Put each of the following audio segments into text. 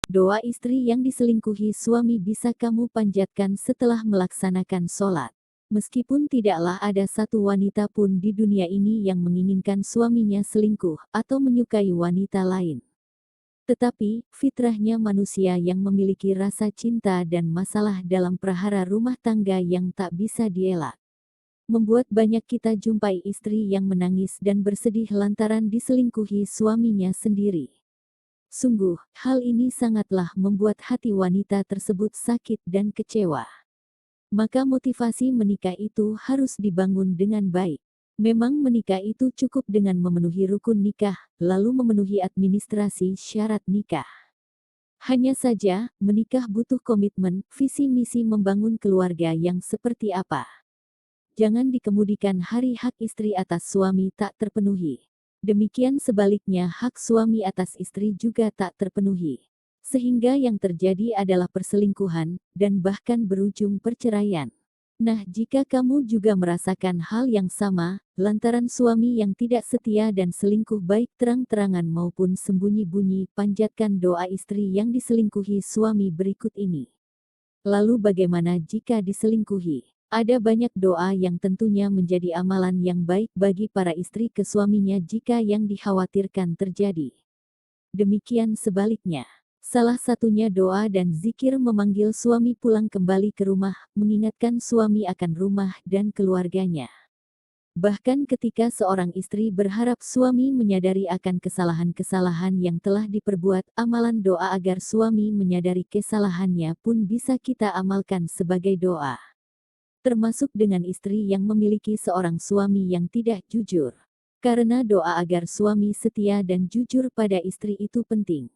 Doa istri yang diselingkuhi suami bisa kamu panjatkan setelah melaksanakan sholat. Meskipun tidaklah ada satu wanita pun di dunia ini yang menginginkan suaminya selingkuh atau menyukai wanita lain. Tetapi, fitrahnya manusia yang memiliki rasa cinta dan masalah dalam prahara rumah tangga yang tak bisa dielak. Membuat banyak kita jumpai istri yang menangis dan bersedih lantaran diselingkuhi suaminya sendiri. Sungguh, hal ini sangatlah membuat hati wanita tersebut sakit dan kecewa. Maka motivasi menikah itu harus dibangun dengan baik. Memang menikah itu cukup dengan memenuhi rukun nikah, lalu memenuhi administrasi syarat nikah. Hanya saja, menikah butuh komitmen, visi misi membangun keluarga yang seperti apa. Jangan dikemudikan hari hak istri atas suami tak terpenuhi. Demikian sebaliknya hak suami atas istri juga tak terpenuhi. Sehingga yang terjadi adalah perselingkuhan, dan bahkan berujung perceraian. Nah, jika kamu juga merasakan hal yang sama, lantaran suami yang tidak setia dan selingkuh baik terang-terangan maupun sembunyi-bunyi, panjatkan doa istri yang diselingkuhi suami berikut ini. Lalu bagaimana jika diselingkuhi? Ada banyak doa yang tentunya menjadi amalan yang baik bagi para istri ke suaminya jika yang dikhawatirkan terjadi. Demikian sebaliknya. Salah satunya doa dan zikir memanggil suami pulang kembali ke rumah, mengingatkan suami akan rumah dan keluarganya. Bahkan ketika seorang istri berharap suami menyadari akan kesalahan-kesalahan yang telah diperbuat, amalan doa agar suami menyadari kesalahannya pun bisa kita amalkan sebagai doa. Termasuk dengan istri yang memiliki seorang suami yang tidak jujur. Karena doa agar suami setia dan jujur pada istri itu penting.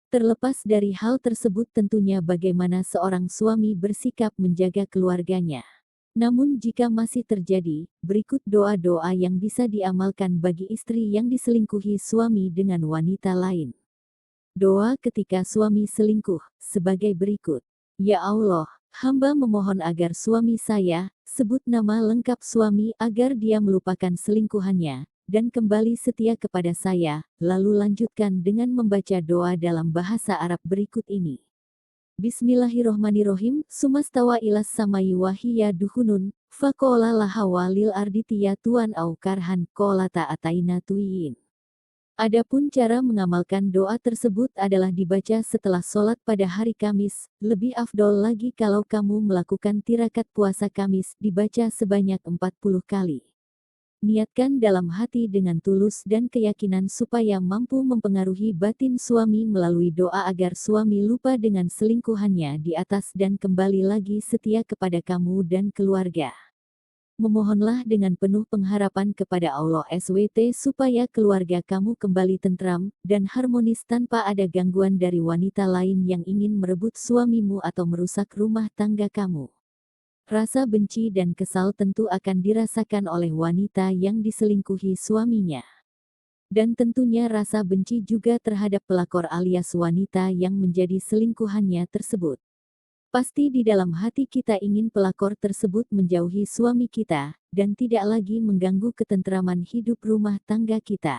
Terlepas dari hal tersebut tentunya bagaimana seorang suami bersikap menjaga keluarganya. Namun jika masih terjadi, berikut doa-doa yang bisa diamalkan bagi istri yang diselingkuhi suami dengan wanita lain. Doa ketika suami selingkuh, sebagai berikut. Ya Allah, hamba memohon agar suami saya, sebut nama lengkap suami agar dia melupakan selingkuhannya, dan kembali setia kepada saya, lalu lanjutkan dengan membaca doa dalam bahasa Arab berikut ini. Bismillahirrohmanirrohim, sumastawa ilas samai wahiya duhunun, faqola laha walil arditiya tuan au karhan kola ta'ataina tuyin. Adapun cara mengamalkan doa tersebut adalah dibaca setelah sholat pada hari Kamis, lebih afdol lagi kalau kamu melakukan tirakat puasa Kamis, dibaca sebanyak 40 kali. Niatkan dalam hati dengan tulus dan keyakinan supaya mampu mempengaruhi batin suami melalui doa agar suami lupa dengan selingkuhannya di atas dan kembali lagi setia kepada kamu dan keluarga. Memohonlah dengan penuh pengharapan kepada Allah SWT supaya keluarga kamu kembali tentram dan harmonis tanpa ada gangguan dari wanita lain yang ingin merebut suamimu atau merusak rumah tangga kamu. Rasa benci dan kesal tentu akan dirasakan oleh wanita yang diselingkuhi suaminya. Dan tentunya rasa benci juga terhadap pelakor alias wanita yang menjadi selingkuhannya tersebut. Pasti di dalam hati kita ingin pelakor tersebut menjauhi suami kita, dan tidak lagi mengganggu ketentraman hidup rumah tangga kita.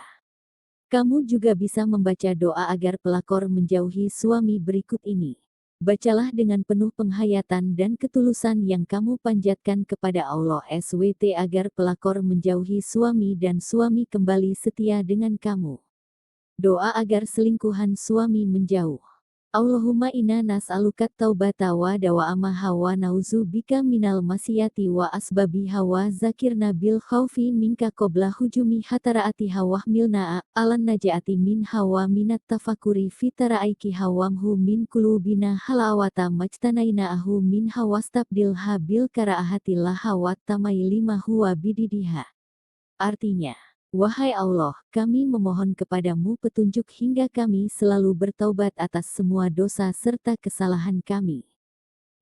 Kamu juga bisa membaca doa agar pelakor menjauhi suami berikut ini. Bacalah dengan penuh penghayatan dan ketulusan yang kamu panjatkan kepada Allah SWT agar pelakor menjauhi suami dan suami kembali setia dengan kamu. Doa agar selingkuhan suami menjauh. Allahumma inna nas'alukat taubata wa dawa'amaha wa nauzubika minal masyati wa asbabiha wa zakirna bil khawfi minka qabla hujumi hataraati hawahmilna alan najati min hawa minat tafakuri fitara'aiki hawamhu min kulubina halawata majtanaina ahu min hawastabdil habil kara'ahati lahawat tamai lima huwa bididiha. Artinya, wahai Allah, kami memohon kepadamu petunjuk hingga kami selalu bertaubat atas semua dosa serta kesalahan kami.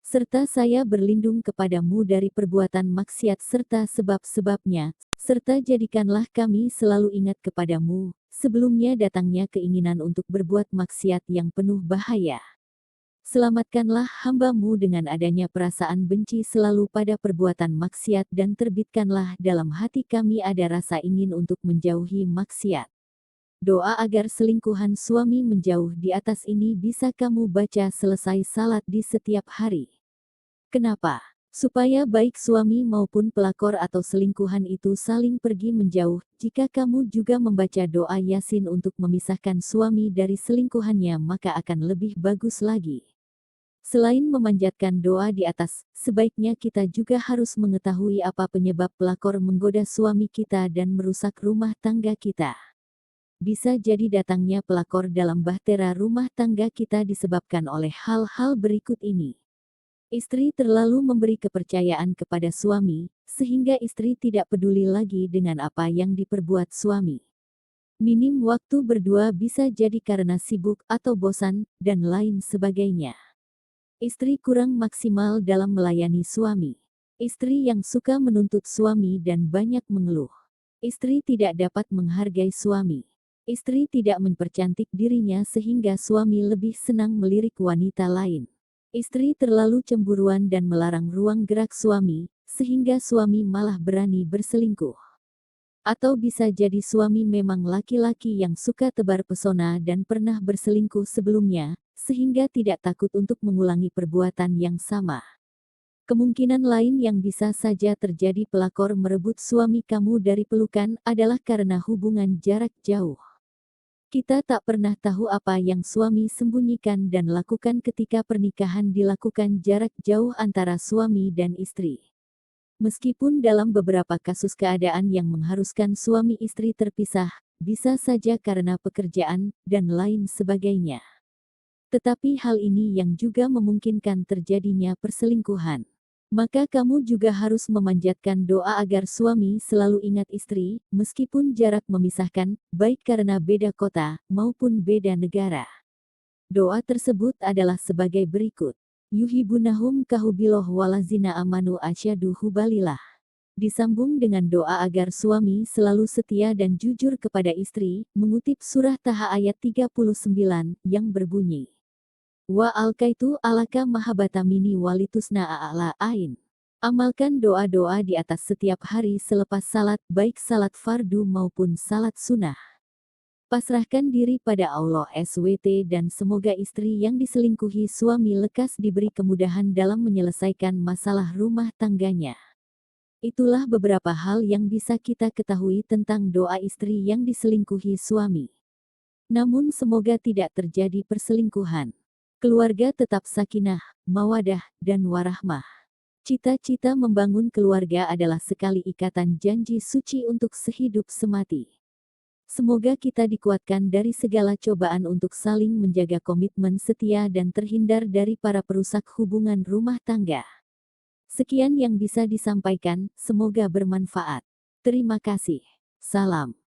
Serta saya berlindung kepadamu dari perbuatan maksiat serta sebab-sebabnya, serta jadikanlah kami selalu ingat kepadamu, sebelumnya datangnya keinginan untuk berbuat maksiat yang penuh bahaya. Selamatkanlah hamba-Mu dengan adanya perasaan benci selalu pada perbuatan maksiat dan terbitkanlah dalam hati kami ada rasa ingin untuk menjauhi maksiat. Doa agar selingkuhan suami menjauh di atas ini bisa kamu baca selesai salat di setiap hari. Kenapa? Supaya baik suami maupun pelakor atau selingkuhan itu saling pergi menjauh. Jika kamu juga membaca doa Yasin untuk memisahkan suami dari selingkuhannya, maka akan lebih bagus lagi. Selain memanjatkan doa di atas, sebaiknya kita juga harus mengetahui apa penyebab pelakor menggoda suami kita dan merusak rumah tangga kita. Bisa jadi datangnya pelakor dalam bahtera rumah tangga kita disebabkan oleh hal-hal berikut ini. Istri terlalu memberi kepercayaan kepada suami, sehingga istri tidak peduli lagi dengan apa yang diperbuat suami. Minim waktu berdua bisa jadi karena sibuk atau bosan, dan lain sebagainya. Istri kurang maksimal dalam melayani suami. Istri yang suka menuntut suami dan banyak mengeluh. Istri tidak dapat menghargai suami. Istri tidak mempercantik dirinya sehingga suami lebih senang melirik wanita lain. Istri terlalu cemburuan dan melarang ruang gerak suami, sehingga suami malah berani berselingkuh. Atau bisa jadi suami memang laki-laki yang suka tebar pesona dan pernah berselingkuh sebelumnya, sehingga tidak takut untuk mengulangi perbuatan yang sama. Kemungkinan lain yang bisa saja terjadi pelakor merebut suami kamu dari pelukan adalah karena hubungan jarak jauh. Kita tak pernah tahu apa yang suami sembunyikan dan lakukan ketika pernikahan dilakukan jarak jauh antara suami dan istri. Meskipun dalam beberapa kasus keadaan yang mengharuskan suami istri terpisah, bisa saja karena pekerjaan, dan lain sebagainya. Tetapi hal ini yang juga memungkinkan terjadinya perselingkuhan. Maka kamu juga harus memanjatkan doa agar suami selalu ingat istri, meskipun jarak memisahkan, baik karena beda kota, maupun beda negara. Doa tersebut adalah sebagai berikut. Yuhibunahum kahubiloh walazina amanu asyadu hubalilah. Disambung dengan doa agar suami selalu setia dan jujur kepada istri, mengutip surah Taha ayat 39, yang berbunyi. Wa alkaitu alaka mahabata mini walitusna a'ala ain. Amalkan doa-doa di atas setiap hari selepas salat, baik salat fardu maupun salat sunnah. Pasrahkan diri pada Allah SWT dan semoga istri yang diselingkuhi suami lekas diberi kemudahan dalam menyelesaikan masalah rumah tangganya. Itulah beberapa hal yang bisa kita ketahui tentang doa istri yang diselingkuhi suami. Namun semoga tidak terjadi perselingkuhan. Keluarga tetap sakinah, mawadah, dan warahmah. Cita-cita membangun keluarga adalah sekali ikatan janji suci untuk sehidup semati. Semoga kita dikuatkan dari segala cobaan untuk saling menjaga komitmen setia dan terhindar dari para perusak hubungan rumah tangga. Sekian yang bisa disampaikan, semoga bermanfaat. Terima kasih. Salam.